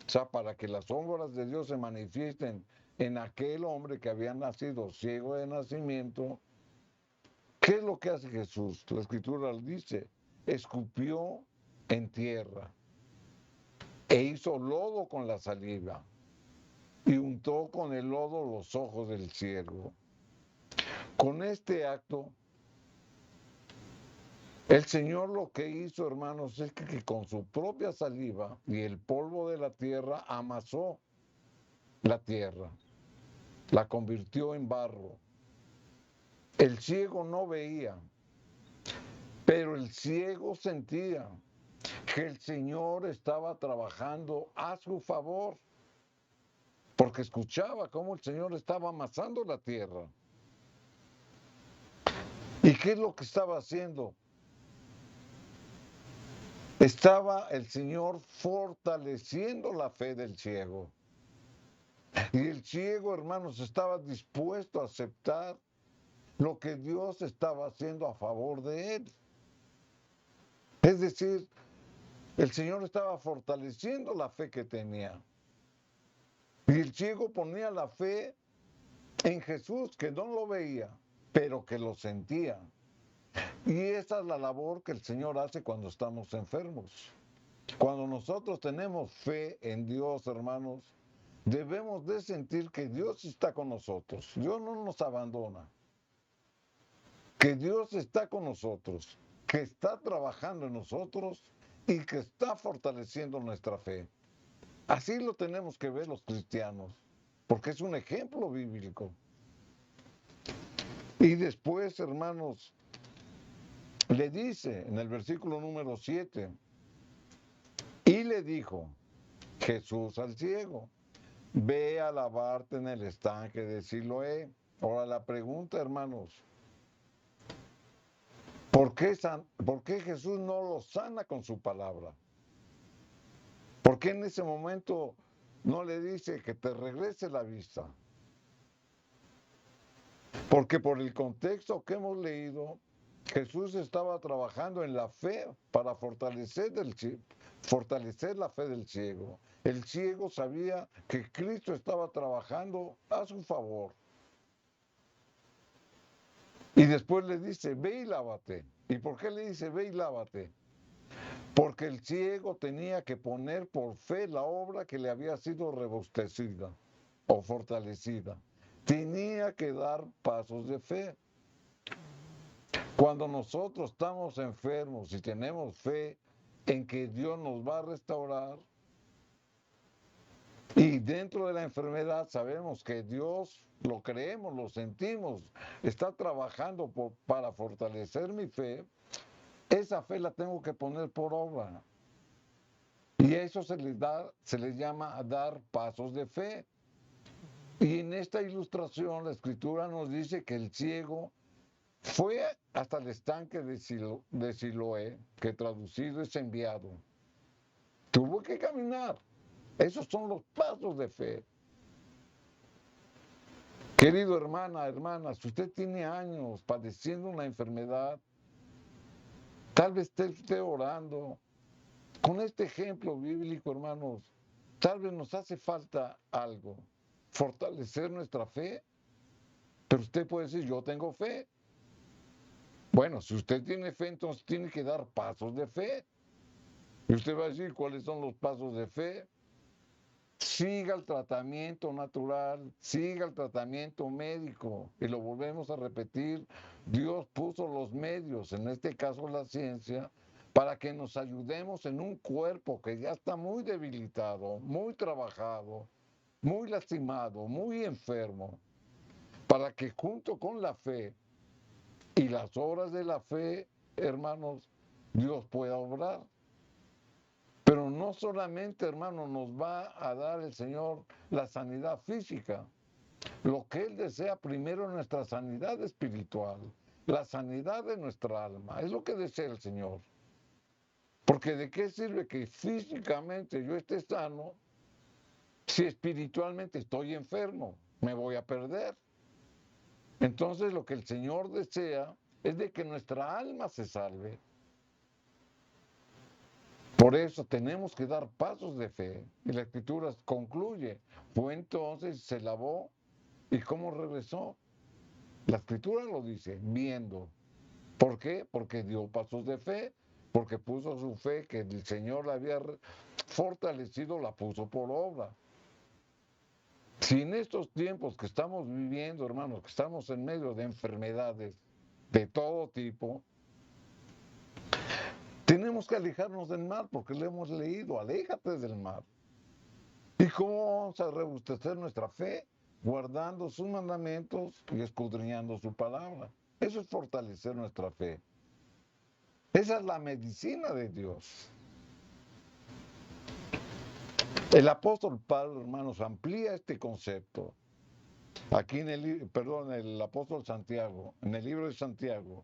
C: sea, para que las obras de Dios se manifiesten en aquel hombre que había nacido ciego de nacimiento, ¿qué es lo que hace Jesús? La Escritura dice, escupió en tierra e hizo lodo con la saliva y untó con el lodo los ojos del ciego. Con este acto, el Señor lo que hizo, hermanos, es que con su propia saliva y el polvo de la tierra amasó la tierra, la convirtió en barro. El ciego no veía, pero el ciego sentía que el Señor estaba trabajando a su favor, porque escuchaba cómo el Señor estaba amasando la tierra. ¿Y qué es lo que estaba haciendo? Estaba el Señor fortaleciendo la fe del ciego. Y el ciego, hermanos, estaba dispuesto a aceptar lo que Dios estaba haciendo a favor de él. Es decir, el Señor estaba fortaleciendo la fe que tenía. Y el ciego ponía la fe en Jesús, que no lo veía, pero que lo sentía. Y esa es la labor que el Señor hace cuando estamos enfermos. Cuando nosotros tenemos fe en Dios, hermanos, debemos de sentir que Dios está con nosotros. Dios no nos abandona. Que Dios está con nosotros, que está trabajando en nosotros y que está fortaleciendo nuestra fe. Así lo tenemos que ver los cristianos, porque es un ejemplo bíblico. Y después, hermanos, le dice en el versículo número 7, y le dijo Jesús al ciego, ve a lavarte en el estanque de Siloé. Ahora la pregunta, hermanos, ¿por qué Jesús no lo sana con su palabra? ¿Por qué en ese momento no le dice que te regrese la vista? Porque por el contexto que hemos leído, Jesús estaba trabajando en la fe para fortalecer la fe del ciego. El ciego sabía que Cristo estaba trabajando a su favor. Y después le dice, ve y lávate. ¿Y por qué le dice, ve y lávate? Porque el ciego tenía que poner por fe la obra que le había sido rebustecida. o fortalecida. Tenía que dar pasos de fe. Cuando nosotros estamos enfermos y tenemos fe en que Dios nos va a restaurar, y dentro de la enfermedad sabemos que Dios, lo creemos, lo sentimos, está trabajando para fortalecer mi fe, esa fe la tengo que poner por obra. Y eso se les llama dar pasos de fe. Y en esta ilustración la escritura nos dice que el ciego fue hasta el estanque de Siloé, que traducido es enviado. Tuvo que caminar. Esos son los pasos de fe. Querido hermana, si usted tiene años padeciendo una enfermedad, tal vez esté orando. Con este ejemplo bíblico, hermanos, tal vez nos hace falta algo, fortalecer nuestra fe. Pero usted puede decir, yo tengo fe. Bueno, si usted tiene fe, entonces tiene que dar pasos de fe. Y usted va a decir, ¿cuáles son los pasos de fe? Siga el tratamiento natural, siga el tratamiento médico. Y lo volvemos a repetir, Dios puso los medios, en este caso la ciencia, para que nos ayudemos en un cuerpo que ya está muy debilitado, muy trabajado, muy lastimado, muy enfermo, para que junto con la fe y las obras de la fe, hermanos, Dios pueda obrar. Pero no solamente, hermano, nos va a dar el Señor la sanidad física. Lo que Él desea primero es nuestra sanidad espiritual, la sanidad de nuestra alma. Es lo que desea el Señor. Porque ¿de qué sirve que físicamente yo esté sano si espiritualmente estoy enfermo? Me voy a perder. Entonces lo que el Señor desea es de que nuestra alma se salve. Por eso tenemos que dar pasos de fe. Y la Escritura concluye. Fue entonces, se lavó. ¿Y cómo regresó? La Escritura lo dice, viendo. ¿Por qué? Porque dio pasos de fe. Porque puso su fe que el Señor la había fortalecido, la puso por obra. Si en estos tiempos que estamos viviendo, hermanos, que estamos en medio de enfermedades de todo tipo, tenemos que alejarnos del mal, porque le hemos leído, aléjate del mal. ¿Y cómo vamos a robustecer nuestra fe? Guardando sus mandamientos y escudriñando su palabra. Eso es fortalecer nuestra fe. Esa es la medicina de Dios. El apóstol Pablo, hermanos, amplía este concepto. Aquí el apóstol Santiago, en el libro de Santiago,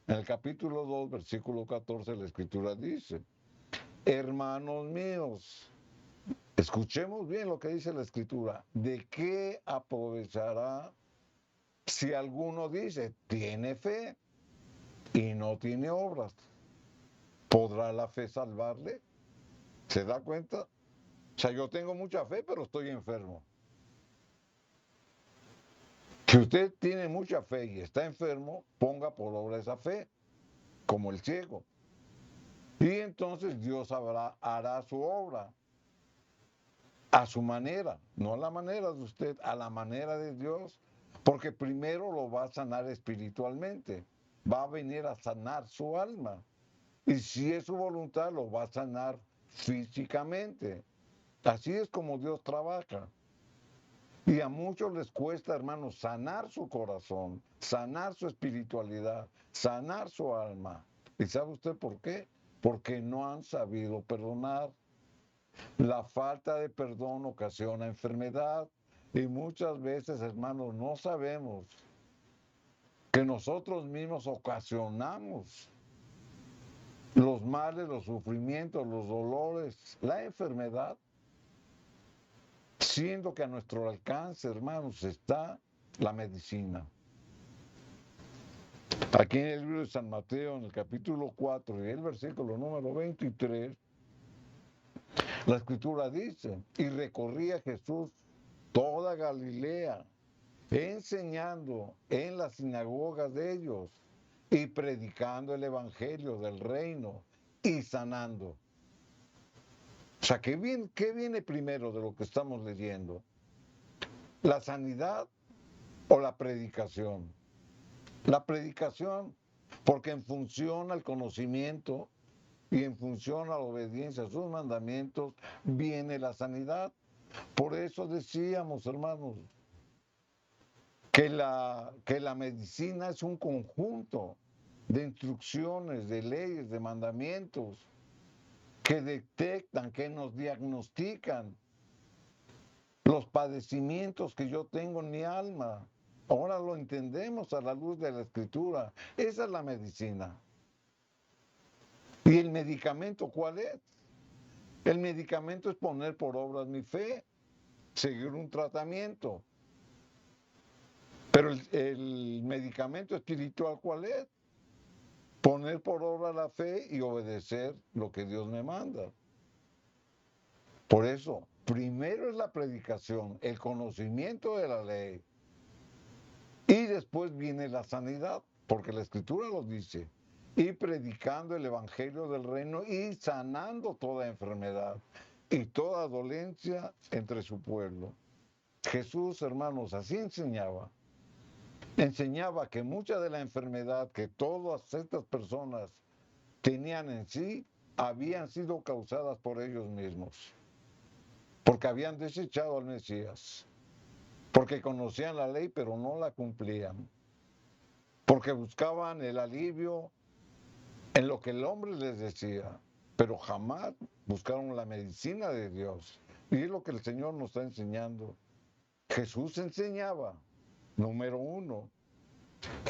C: en el capítulo 2, versículo 14, la Escritura dice, hermanos míos, escuchemos bien lo que dice la Escritura, ¿de qué aprovechará si alguno dice, tiene fe y no tiene obras? ¿Podrá la fe salvarle? ¿Se da cuenta? O sea, yo tengo mucha fe, pero estoy enfermo. Si usted tiene mucha fe y está enfermo, ponga por obra esa fe, como el ciego. Y entonces Dios hará su obra a su manera, no a la manera de usted, a la manera de Dios, porque primero lo va a sanar espiritualmente, va a venir a sanar su alma. Y si es su voluntad, lo va a sanar físicamente. Así es como Dios trabaja. Y a muchos les cuesta, hermanos, sanar su corazón, sanar su espiritualidad, sanar su alma. ¿Y sabe usted por qué? Porque no han sabido perdonar. La falta de perdón ocasiona enfermedad. Y muchas veces, hermanos, no sabemos que nosotros mismos ocasionamos los males, los sufrimientos, los dolores, la enfermedad, siendo que a nuestro alcance, hermanos, está la medicina. Aquí en el libro de San Mateo, en el capítulo 4 y el versículo número 23, la Escritura dice, y recorría Jesús toda Galilea, enseñando en las sinagogas de ellos y predicando el evangelio del reino y sanando. O sea, ¿qué viene primero de lo que estamos leyendo? la sanidad o la predicación. La predicación, porque en función al conocimiento y en función a la obediencia a sus mandamientos, viene la sanidad. Por eso decíamos, hermanos, que la medicina es un conjunto de instrucciones, de leyes, de mandamientos que detectan, que nos diagnostican los padecimientos que yo tengo en mi alma. Ahora lo entendemos a la luz de la Escritura. Esa es la medicina. ¿Y el medicamento cuál es? El medicamento es poner por obras mi fe, seguir un tratamiento. Pero el medicamento espiritual ¿cuál es? Poner por obra la fe y obedecer lo que Dios me manda. Por eso, primero es la predicación, el conocimiento de la ley. Y después viene la sanidad, porque la Escritura lo dice. Y predicando el Evangelio del Reino y sanando toda enfermedad y toda dolencia entre su pueblo. Jesús, hermanos, así enseñaba. Enseñaba que mucha de la enfermedad que todas estas personas tenían en sí, habían sido causadas por ellos mismos. Porque habían desechado al Mesías. Porque conocían la ley, pero no la cumplían. Porque buscaban el alivio en lo que el hombre les decía, pero jamás buscaron la medicina de Dios. Y es lo que el Señor nos está enseñando. Jesús enseñaba, número 1.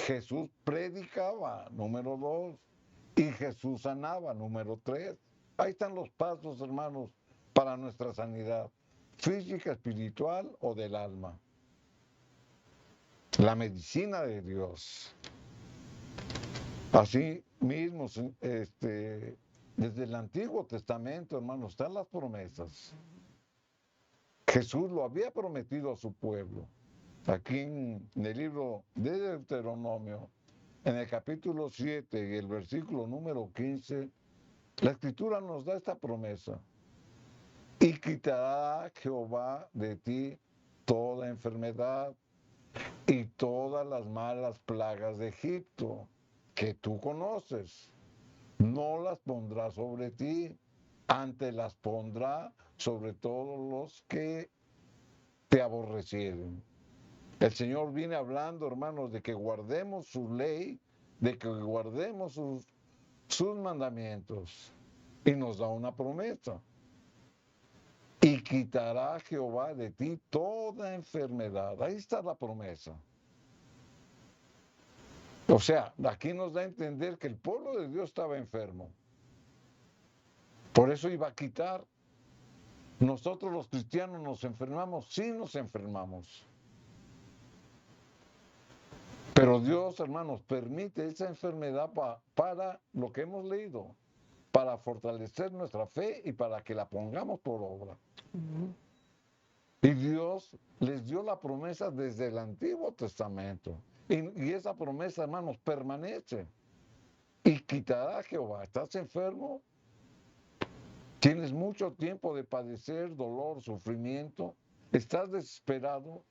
C: Jesús predicaba, número 2. Y Jesús sanaba, número 3. Ahí están los pasos, hermanos, para nuestra sanidad física, espiritual o del alma. La medicina de Dios. Así mismo, desde el Antiguo Testamento, hermanos, están las promesas. Jesús lo había prometido a su pueblo. Aquí en el libro de Deuteronomio, en el capítulo 7 y el versículo número 15, la Escritura nos da esta promesa. Y quitará Jehová de ti toda enfermedad y todas las malas plagas de Egipto que tú conoces. No las pondrá sobre ti, antes las pondrá sobre todos los que te aborrecieren. El Señor viene hablando, hermanos, de que guardemos su ley, de que guardemos sus mandamientos. Y nos da una promesa. Y quitará Jehová de ti toda enfermedad. Ahí está la promesa. O sea, aquí nos da a entender que el pueblo de Dios estaba enfermo. Por eso iba a quitar. Nosotros los cristianos nos enfermamos, sí nos enfermamos. Pero Dios, hermanos, permite esa enfermedad para lo que hemos leído, para fortalecer nuestra fe y para que la pongamos por obra. Y Dios les dio la promesa desde el Antiguo Testamento. Y esa promesa, hermanos, permanece. Y quitará Jehová. ¿Estás enfermo? ¿Tienes mucho tiempo de padecer dolor, sufrimiento? ¿Estás desesperado?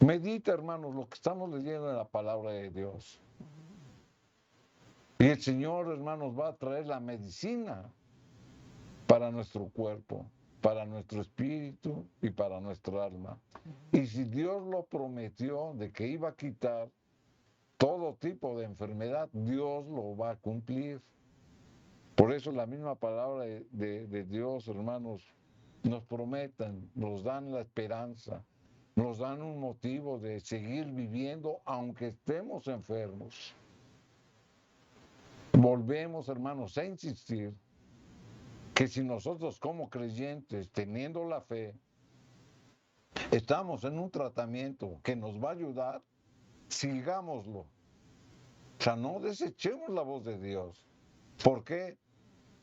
C: Medita, hermanos, lo que estamos leyendo en la palabra de Dios. Y el Señor, hermanos, va a traer la medicina para nuestro cuerpo, para nuestro espíritu y para nuestra alma. Y si Dios lo prometió de que iba a quitar todo tipo de enfermedad, Dios lo va a cumplir. Por eso la misma palabra de Dios, hermanos, nos prometen, nos dan la esperanza, nos dan un motivo de seguir viviendo aunque estemos enfermos. Volvemos, hermanos, a insistir que si nosotros como creyentes, teniendo la fe, estamos en un tratamiento que nos va a ayudar, sigámoslo. O sea, no desechemos la voz de Dios. ¿Por qué?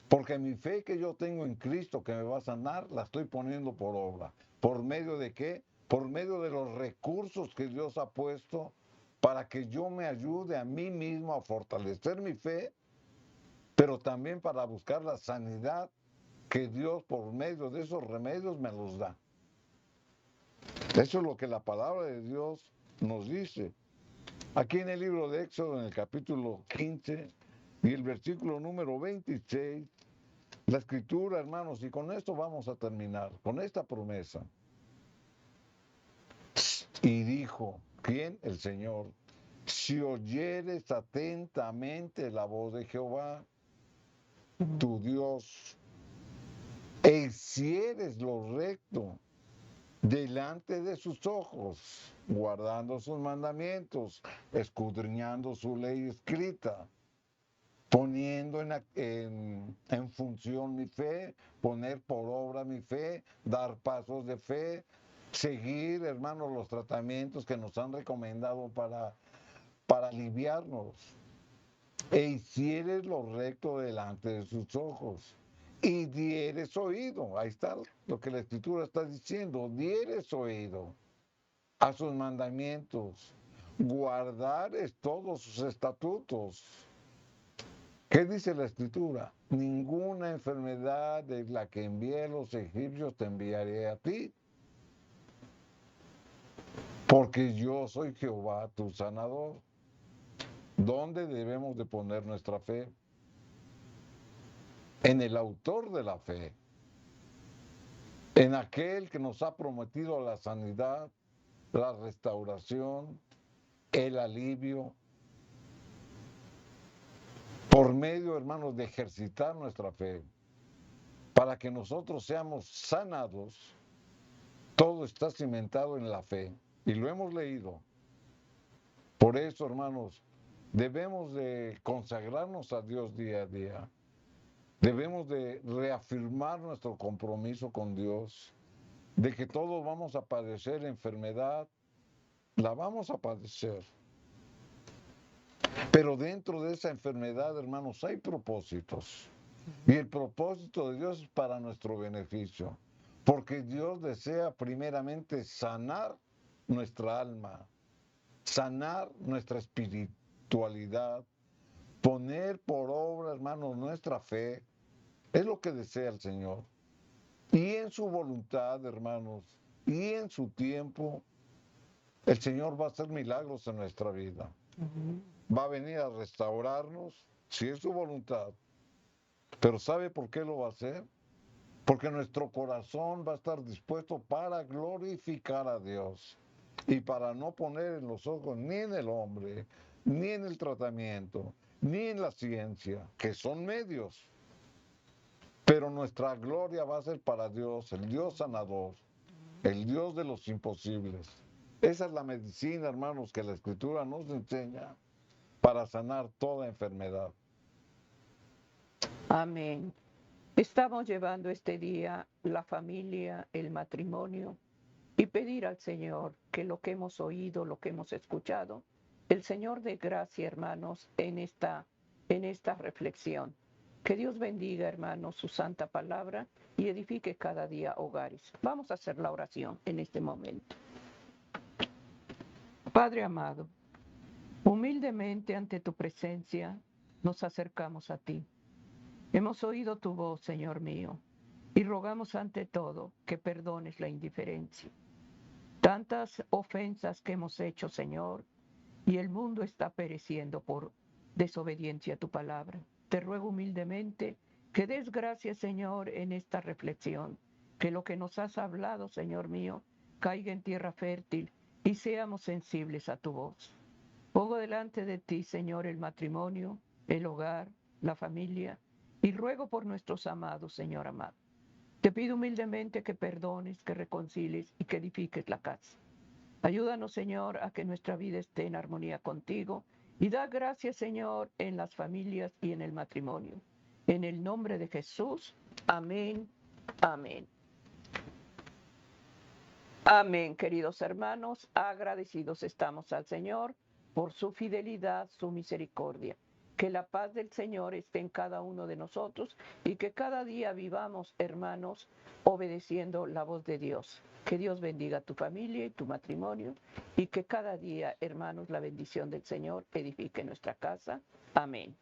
C: Porque mi fe que yo tengo en Cristo que me va a sanar, la estoy poniendo por obra. ¿Por medio de qué? Por medio de los recursos que Dios ha puesto para que yo me ayude a mí mismo a fortalecer mi fe, pero también para buscar la sanidad que Dios por medio de esos remedios me los da. Eso es lo que la palabra de Dios nos dice. Aquí en el libro de Éxodo, en el capítulo 15 y el versículo número 26, la escritura, hermanos, y con esto vamos a terminar, con esta promesa. Y dijo, ¿quién? El Señor. Si oyeres atentamente la voz de Jehová, tu Dios, e hicieres lo recto delante de sus ojos, guardando sus mandamientos, escudriñando su ley escrita, poniendo en función mi fe, poner por obra mi fe, dar pasos de fe, seguir, hermanos, los tratamientos que nos han recomendado para aliviarnos. E hicieres lo recto delante de sus ojos y dieres oído. Ahí está lo que la Escritura está diciendo, dieres oído a sus mandamientos, guardares todos sus estatutos. ¿Qué dice la Escritura? Ninguna enfermedad de la que envié a los egipcios te enviaré a ti, porque yo soy Jehová tu sanador. ¿Dónde debemos de poner nuestra fe? En el autor de la fe, en aquel que nos ha prometido la sanidad, la restauración, el alivio, por medio, hermanos, de ejercitar nuestra fe, para que nosotros seamos sanados. Todo está cimentado en la fe y lo hemos leído. Por eso, hermanos, debemos de consagrarnos a Dios día a día. Debemos de reafirmar nuestro compromiso con Dios, de que todos vamos a padecer enfermedad, la vamos a padecer. Pero dentro de esa enfermedad, hermanos, hay propósitos. Y el propósito de Dios es para nuestro beneficio. Porque Dios desea primeramente sanar nuestra alma, sanar nuestra espiritualidad, poner por obra, hermanos, nuestra fe. Es lo que desea el Señor. Y en su voluntad, hermanos, y en su tiempo, el Señor va a hacer milagros en nuestra vida. Va a venir a restaurarnos, si es su voluntad. Pero ¿sabe por qué lo va a hacer? Porque nuestro corazón va a estar dispuesto para glorificar a Dios y para no poner en los ojos ni en el hombre, ni en el tratamiento, ni en la ciencia, que son medios. Pero nuestra gloria va a ser para Dios, el Dios sanador, el Dios de los imposibles. Esa es la medicina, hermanos, que la Escritura nos enseña para sanar toda enfermedad.
B: Amén. Estamos llevando este día la familia, el matrimonio y pedir al Señor que lo que hemos oído, lo que hemos escuchado, el Señor dé gracia, hermanos, en esta reflexión. Que Dios bendiga, hermanos, su santa palabra y edifique cada día hogares. Vamos a hacer la oración en este momento. Padre amado, humildemente ante tu presencia nos acercamos a ti. Hemos oído tu voz, Señor mío, y rogamos ante todo que perdones la indiferencia. Tantas ofensas que hemos hecho, Señor, y el mundo está pereciendo por desobediencia a tu palabra. Te ruego humildemente que des gracias, Señor, en esta reflexión, que lo que nos has hablado, Señor mío, caiga en tierra fértil y seamos sensibles a tu voz. Pongo delante de ti, Señor, el matrimonio, el hogar, la familia, y ruego por nuestros amados, Señor amado. Te pido humildemente que perdones, que reconcilies y que edifiques la casa. Ayúdanos, Señor, a que nuestra vida esté en armonía contigo y da gracias, Señor, en las familias y en el matrimonio. En el nombre de Jesús, amén, amén. Amén, queridos hermanos, agradecidos estamos al Señor por su fidelidad, su misericordia. Que la paz del Señor esté en cada uno de nosotros y que cada día vivamos, hermanos, obedeciendo la voz de Dios. Que Dios bendiga tu familia y tu matrimonio y que cada día, hermanos, la bendición del Señor edifique nuestra casa. Amén.